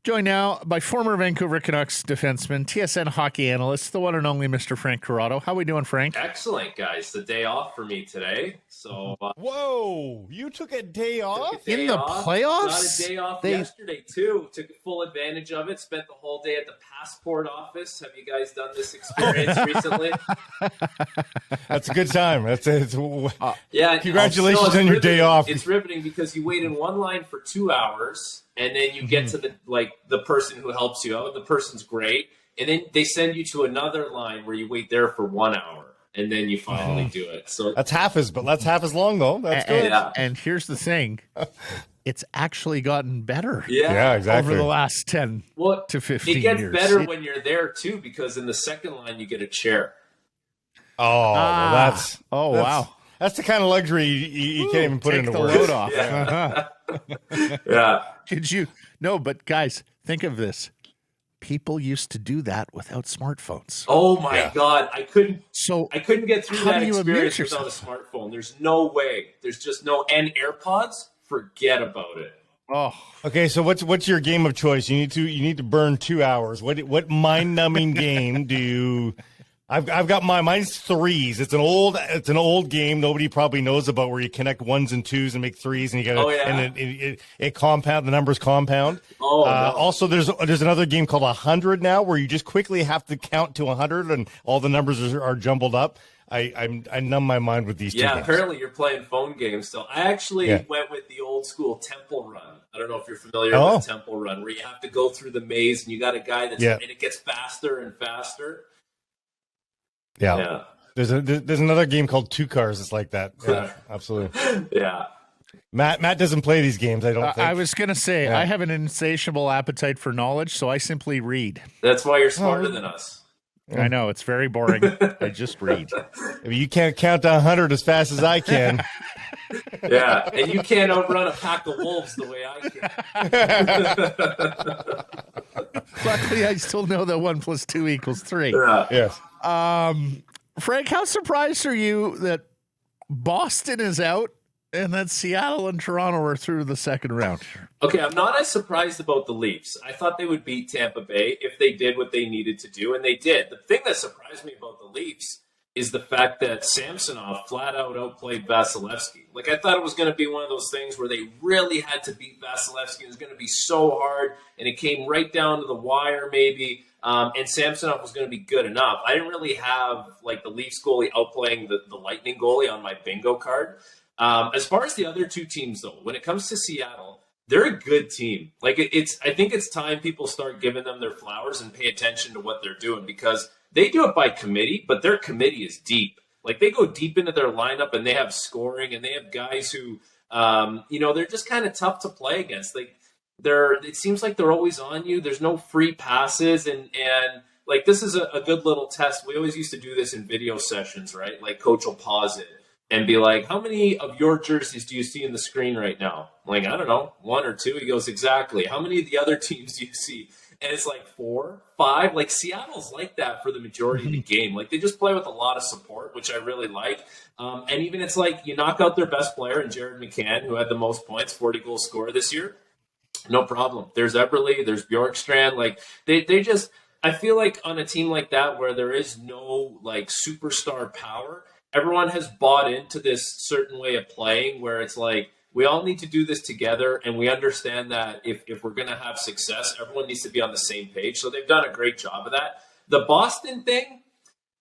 Joined now by former Vancouver Canucks defenseman, TSN hockey analyst, the one and only Mr. Frank Corrado. How we doing, Frank? Excellent, guys. The day off for me today. So, whoa, you took a day off? In the playoffs? Got a day off yesterday, too. Took full advantage of it. Spent the whole day at the passport office. Have you guys done this experience recently? That's a good time. Yeah. Congratulations on your day off. It's riveting because you wait in one line for 2 hours. And then you get to the person who helps you out. The person's great. And then they send you to another line where you wait there for 1 hour. And then you finally do it. So that's half as long, though. That's good. And here's the thing. It's actually gotten better. Yeah, exactly. Over the last 10 to 15 years. It gets better when you're there, too, because in the second line, you get a chair. Wow. That's the kind of luxury you can't even put into words. Take the load off. Yeah. Yeah. But guys, think of this. People used to do that without smartphones. Oh my God. I couldn't get through how that do you experience amuse without a yourself? smartphone. There's no way. There's just no, and AirPods, forget about it. Oh. Okay, so what's your game of choice? You need to burn 2 hours. What mind-numbing game do you? I've got mine's threes. It's an old game nobody probably knows about, where you connect ones and twos and make threes, and you got and it compound, the numbers compound. No. Also, there's another game called 100 now, where you just quickly have to count to 100 and all the numbers are jumbled up. I numb my mind with these two games. Apparently you're playing phone games still. I actually went with the old school Temple Run. I don't know if you're familiar with Temple Run, where you have to go through the maze and you got a guy and it gets faster and faster. Yeah. There's another game called Two Cars. It's like that. Yeah, absolutely. Yeah. Matt doesn't play these games, I don't think. I was going to say, I have an insatiable appetite for knowledge, so I simply read. That's why you're smarter than us. I know, it's very boring. I just read. You can't count to 100 as fast as I can. Yeah, and you can't outrun a pack of wolves the way I can. Luckily, I still know that 1 + 2 = 3. Yeah. Yes. Frank, how surprised are you that Boston is out and that Seattle and Toronto are through the second round? Okay, I'm not as surprised about the Leafs. I thought they would beat Tampa Bay if they did what they needed to do, and they did. The thing that surprised me about the Leafs is the fact that Samsonov flat out outplayed Vasilevsky. Like, I thought it was going to be one of those things where they really had to beat Vasilevsky. It was going to be so hard, and it came right down to the wire maybe, and Samsonov was going to be good enough. I didn't really have, the Leafs goalie outplaying the Lightning goalie on my bingo card. As far as the other two teams, though, when it comes to Seattle, they're a good team. I think it's time people start giving them their flowers and pay attention to what they're doing, because they do it by committee, but their committee is deep. They go deep into their lineup, and they have scoring, and they have guys who, they're just kind of tough to play against. It seems like they're always on you. There's no free passes, and this is a good little test. We always used to do this in video sessions, right? Coach will pause it and be like, how many of your jerseys do you see in the screen right now? I don't know, 1 or 2. He goes, exactly. How many of the other teams do you see? And it's 4, 5. Seattle's like that for the majority of the game. They just play with a lot of support, which I really like. And even it's you knock out their best player in Jared McCann, who had the most points, 40-goal scorer this year. No problem. There's Eberle, there's Bjorkstrand. They just, I feel like on a team like that where there is no superstar power, everyone has bought into this certain way of playing where it's we all need to do this together, and we understand that if we're going to have success, everyone needs to be on the same page. So they've done a great job of that. The Boston thing,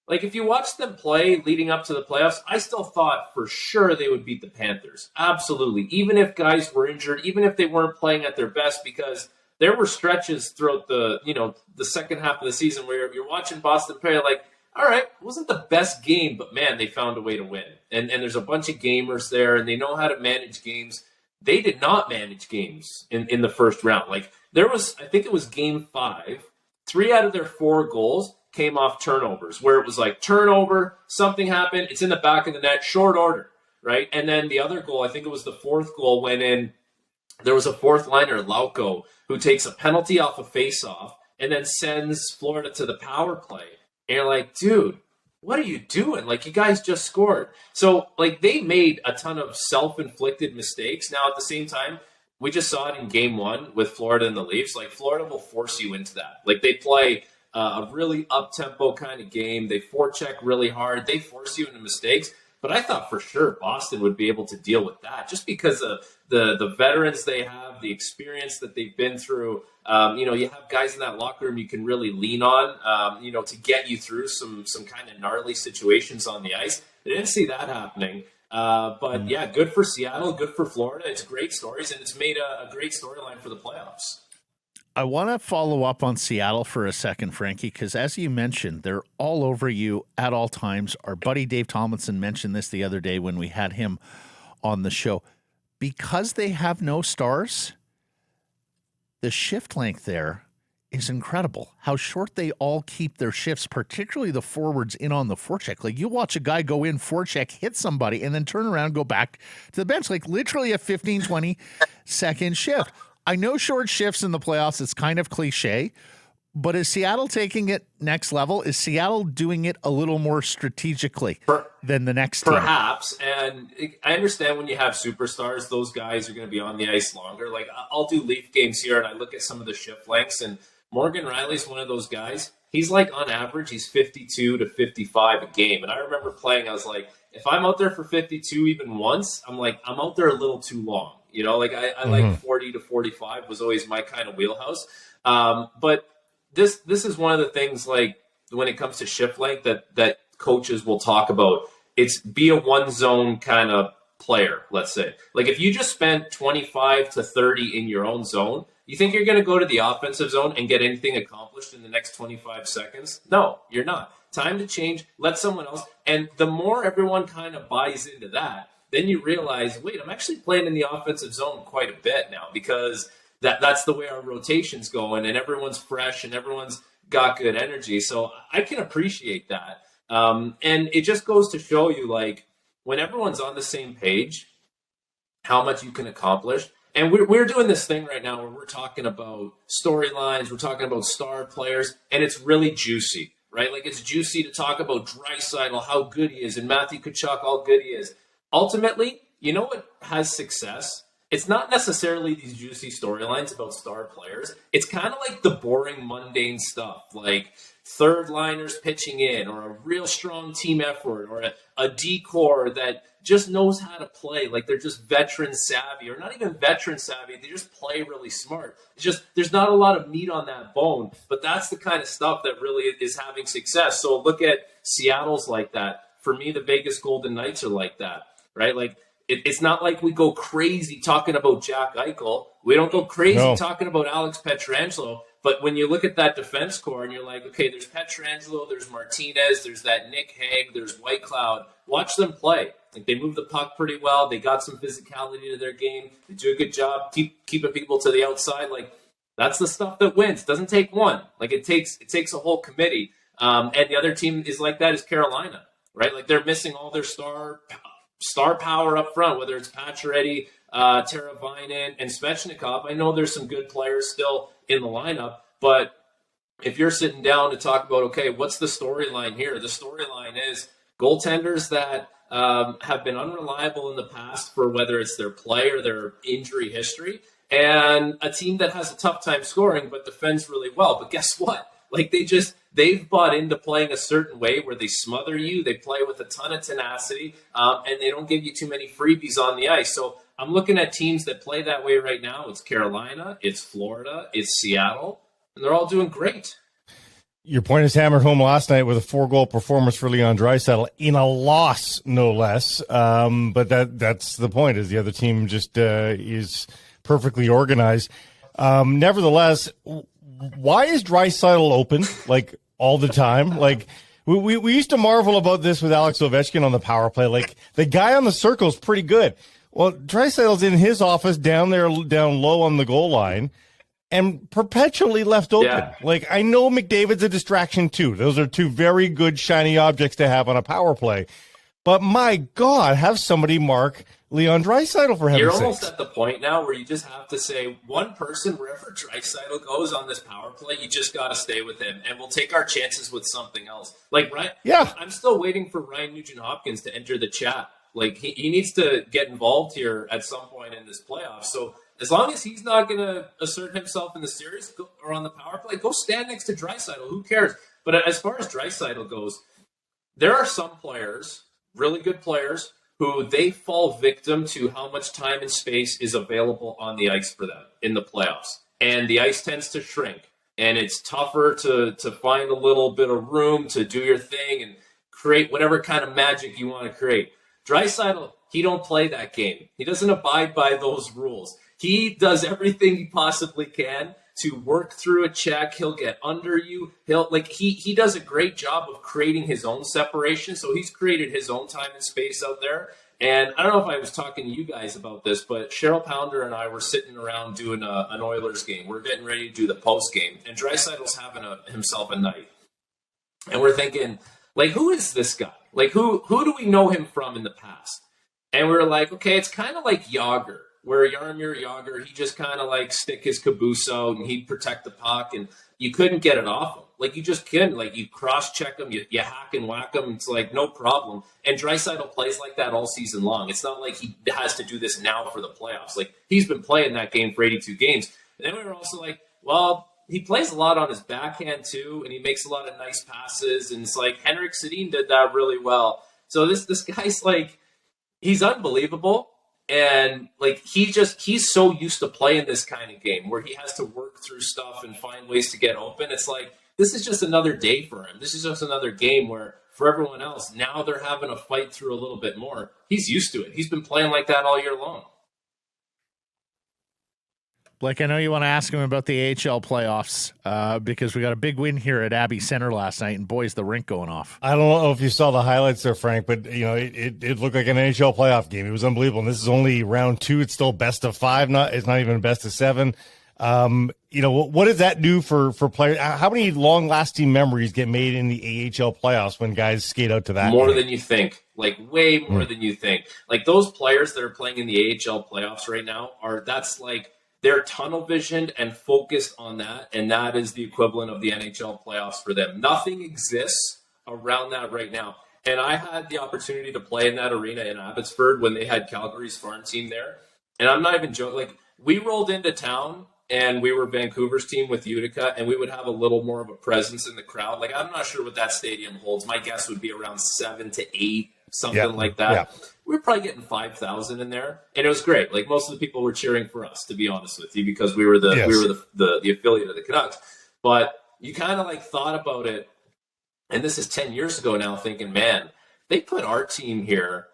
if you watch them play leading up to the playoffs, I still thought for sure they would beat the Panthers. Absolutely. Even if guys were injured, even if they weren't playing at their best, because there were stretches throughout the second half of the season where you're watching Boston play all right, it wasn't the best game, but man, they found a way to win. And there's a bunch of gamers there, and they know how to manage games. They did not manage games in the first round. I think it was game 5. 3 out of their 4 goals came off turnovers, where it was turnover, something happened, it's in the back of the net, short order, right? And then the other goal, I think it was the 4th goal, went in. There was a 4th liner, Lauko, who takes a penalty off a face-off and then sends Florida to the power play. And you're dude, what are you doing? You guys just scored. So, they made a ton of self-inflicted mistakes. Now, at the same time, we just saw it in game one with Florida and the Leafs. Like, Florida will force you into that. Like, they play a really up-tempo kind of game. They forecheck really hard. They force you into mistakes. But I thought for sure Boston would be able to deal with that just because of the veterans they have, the experience that they've been through. You have guys in that locker room you can really lean on, to get you through some kind of gnarly situations on the ice. I didn't see that happening. But yeah, good for Seattle, good for Florida. It's great stories, and it's made a great storyline for the playoffs. I want to follow up on Seattle for a second, Frankie, because as you mentioned, they're all over you at all times. Our buddy Dave Tomlinson mentioned this the other day when we had him on the show. Because they have no stars, the shift length there is incredible. How short they all keep their shifts, particularly the forwards in on the forecheck. Like, you watch a guy go in, forecheck, hit somebody, and then turn around, go back to the bench. Like, literally a 15, 20-second shift. I know short shifts in the playoffs, it's kind of cliche, but is Seattle taking it next level? Is Seattle doing it a little more strategically than the next team? Perhaps. And I understand when you have superstars, those guys are going to be on the ice longer. Like, I'll do Leaf games here, and I look at some of the shift lengths, and Morgan Riley's one of those guys. He's like, on average, he's 52 to 55 a game. And I remember playing, I was like, if I'm out there for 52 even once, I'm like, I'm out there a little too long. I like 40 to 45 was always my kind of wheelhouse. But this is one of the things, like, when it comes to shift length that coaches will talk about. It's be a one zone kind of player, let's say. Like, if you just spend 25 to 30 in your own zone, you think you're going to go to the offensive zone and get anything accomplished in the next 25 seconds? No, you're not. Time to change, let someone else. And the more everyone kind of buys into that, then you realize, wait, I'm actually playing in the offensive zone quite a bit now, because that's the way our rotation's going, and everyone's fresh and everyone's got good energy. So I can appreciate that. And it just goes to show you, like, when everyone's on the same page, how much you can accomplish. And we're doing this thing right now where we're talking about storylines, we're talking about star players, and it's really juicy, right? Like, it's juicy to talk about Draisaitl, how good he is, and Matthew Tkachuk, how good he is. Ultimately, you know what has success? It's not necessarily these juicy storylines about star players. It's kind of like the boring, mundane stuff, like third liners pitching in, or a real strong team effort, or a D-core that just knows how to play. Like, they're just veteran savvy, or not even veteran savvy. They just play really smart. It's just, there's not a lot of meat on that bone, but that's the kind of stuff that really is having success. So look at Seattle's like that. For me, the Vegas Golden Knights are like that. Right? Like, it's not like we go crazy talking about Jack Eichel. We don't go crazy talking about Alex Pietrangelo. But when you look at that defense core and you're like, okay, there's Pietrangelo, there's Martinez, there's that Nick Hague, there's Whitecloud. Watch them play. Like, they move the puck pretty well. They got some physicality to their game. They do a good job keeping people to the outside. Like, that's the stuff that wins. It doesn't take one. Like, it takes a whole committee. And the other team is like that is Carolina, right? Like, they're missing all their star power up front, whether it's Pacioretty, Teravainen, and Svechnikov. I know there's some good players still in the lineup, but if you're sitting down to talk about, okay, what's the storyline here? The storyline is goaltenders that have been unreliable in the past for whether it's their play or their injury history, and a team that has a tough time scoring but defends really well. But guess what? Like, they've bought into playing a certain way where they smother you, they play with a ton of tenacity, and they don't give you too many freebies on the ice. So I'm looking at teams that play that way right now. It's Carolina, it's Florida, it's Seattle, and they're all doing great. Your point is hammered home last night with a 4-goal performance for Leon Draisaitl in a loss, no less. But that's the point, is the other team just is perfectly organized. Nevertheless, why is Draisaitl open, like, all the time? Like, we used to marvel about this with Alex Ovechkin on the power play. Like, the guy on the circle is pretty good. Well, Draisaitl's in his office down low on the goal line and perpetually left open. Yeah. Like, I know McDavid's a distraction too. Those are two very good shiny objects to have on a power play. But my God, have somebody mark Leon Draisaitl for heaven's You're sakes. almost at the point now where you just have to say, one person, wherever Draisaitl goes on this power play, you just got to stay with him, and we'll take our chances with something else. Like, right? Yeah. I'm still waiting for Ryan Nugent-Hopkins to enter the chat. Like, he needs to get involved here at some point in this playoff. So As long as he's not going to assert himself in the series or on the power play, go stand next to Draisaitl. Who cares? But as far as Draisaitl goes, there are some players, really good players, who they fall victim to how much time and space is available on the ice for them in the playoffs. And the ice tends to shrink. And it's tougher to find a little bit of room to do your thing and create whatever kind of magic you want to create. Draisaitl, he don't play that game. He doesn't abide by those rules. He does everything he possibly can to work through a check. He'll get under you. He does a great job of creating his own separation. So he's created his own time and space out there. And I don't know if I was talking to you guys about this, but Cheryl Pounder and I were sitting around doing an Oilers game. We're getting ready to do the post game, and Draisaitl's having himself a night. And we're thinking, like, who is this guy? Like, who do we know him from in the past? And we were like, okay, it's kind of like Yager, where Jaromir Yager, he just kind of like stick his caboose out and he'd protect the puck, and you couldn't get it off him. Like, you just couldn't. Like, you cross-check him, you hack and whack him. It's like, no problem. And Draisaitl plays like that all season long. It's not like he has to do this now for the playoffs. Like, he's been playing that game for 82 games. And then we were also like, well, he plays a lot on his backhand, too, and he makes a lot of nice passes. And it's like, Henrik Sedin did that really well. So this guy's like, he's unbelievable. And like he's so used to playing this kind of game where he has to work through stuff and find ways to get open. It's like, this is just another day for him. This is just another game where for everyone else, now they're having to fight through a little bit more. He's used to it. He's been playing like that all year long. Blake, I know you want to ask him about the AHL playoffs because we got a big win here at Abbey Center last night, and boy's the rink going off. I don't know if you saw the highlights there, Frank, but it looked like an NHL playoff game. It was unbelievable. And this is only round 2. It's still best of 5. It's not even best of 7. What does that do for players? How many long-lasting memories get made in the AHL playoffs when guys skate out to that? More than you think. Like, way more than you think. Like, those players that are playing in the AHL playoffs right now they're tunnel visioned and focused on that, and that is the equivalent of the NHL playoffs for them. Nothing exists around that right now. And I had the opportunity to play in that arena in Abbotsford when they had Calgary's farm team there. And I'm not even joking. Like, we rolled into town, and we were Vancouver's team with Utica, and we would have a little more of a presence in the crowd. Like, I'm not sure what that stadium holds. My guess would be around 7 to 8, something like that. Yeah. We were probably getting 5,000 in there, and it was great. Like, most of the people were cheering for us, to be honest with you, because we were the affiliate of the Canucks. But you kind of like thought about it, and this is 10 years ago now, thinking, man, they put our team here.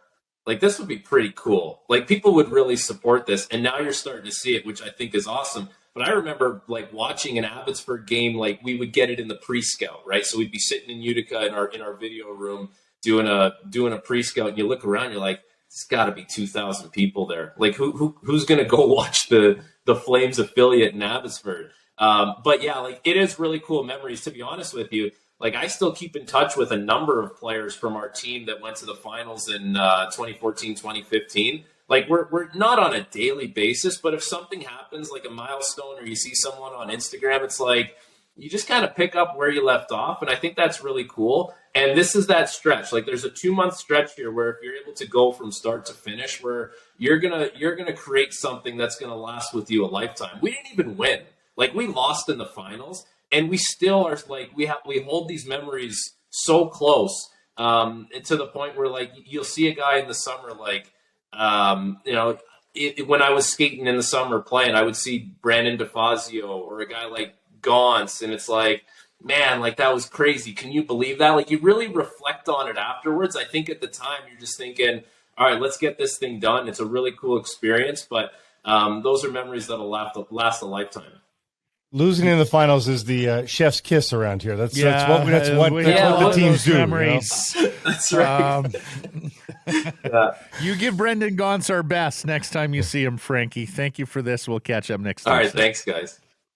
Like, this would be pretty cool. Like, people would really support this, and now you're starting to see it, which I think is awesome. But I remember like watching an Abbotsford game. Like, we would get it in the pre-scout, right? So we'd be sitting in Utica in our video room doing a pre-scout, and you look around, you're like, it's got to be 2,000 people there. Like, who's going to go watch the Flames affiliate in Abbotsford? But yeah, like, it is really cool memories, to be honest with you. Like, I still keep in touch with a number of players from our team that went to the finals in 2014, 2015. Like, we're not on a daily basis, but if something happens, like a milestone, or you see someone on Instagram, it's like, you just kind of pick up where you left off. And I think that's really cool. And this is that stretch. Like, there's a 2-month stretch here where if you're able to go from start to finish, where you're gonna create something that's gonna last with you a lifetime. We didn't even win. Like, we lost in the finals, and we still are like, we hold these memories so close, to the point where, like, you'll see a guy in the summer, like, when I was skating in the summer playing, I would see Brandon DeFazio or a guy like Gaunce, and it's like, man, like, that was crazy. Can you believe that? Like, you really reflect on it afterwards. I think at the time you're just thinking, all right, let's get this thing done. It's a really cool experience, but those are memories that'll last a lifetime. Losing in the finals is the chef's kiss around here. That's what the teams do. Memories. You know? That's right. You give Brendan Gaunce our best next time you see him, Frankie. Thank you for this. We'll catch up next time. All right, thanks, guys.